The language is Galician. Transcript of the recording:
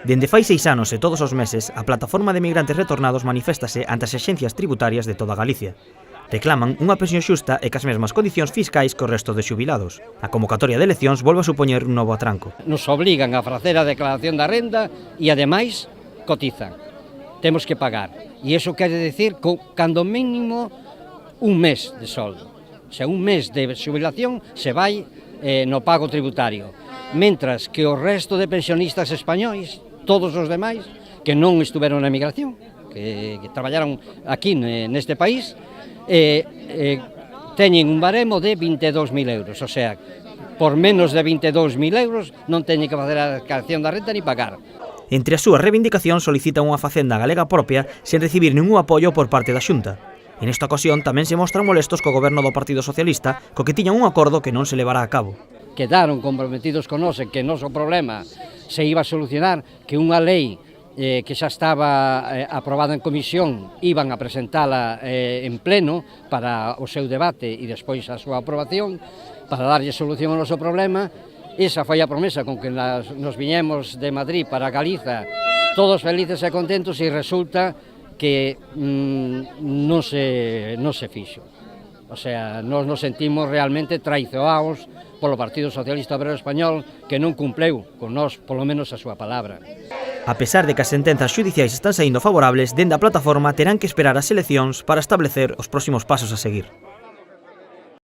Dende fai 6 anos e todos os meses, a plataforma de migrantes retornados maniféstase ante as axencias tributarias de toda Galicia. Reclaman unha pensión xusta e cas mesmas condicións fiscais que o resto de xubilados. A convocatoria de eleccións volve a supoñer un novo atranco. Nos obligan a facer a declaración da renda e, ademais, cotizan. Temos que pagar. E iso quere decir, cando mínimo, un mes de soldo. O sea, un mes de xubilación se vai no pago tributario. Mentras que o resto de pensionistas españois, todos os demais, que non estuveron na emigración, que traballaron aquí neste país, teñen un baremo de 22.000 euros, o sea, por menos de 22.000 euros non teñen que facer a declaración da renta ni pagar. Entre as súas reivindicacións solicitan unha facenda galega propia sen recibir ningún apoio por parte da Xunta. En esta ocasión tamén se mostran molestos co goberno do Partido Socialista, co que tiñan un acordo que non se levará a cabo. Quedaron comprometidos con nós en que o noso problema se iba a solucionar, que unha lei que xa estaba aprobada en comisión iban a presentala en pleno para o seu debate e despois a súa aprobación para darlle solución ao noso problema. Esa foi a promesa con que nos viñemos de Madrid para Galiza todos felices e contentos e resulta que non se fixo. O sea, nos sentimos realmente traizoados polo Partido Socialista Obrero Español que non cumpleu con nós, polo menos, a súa palabra. A pesar de que as sentenzas xudiciais están saindo favorables, dende a plataforma terán que esperar as eleccións para establecer os próximos pasos a seguir.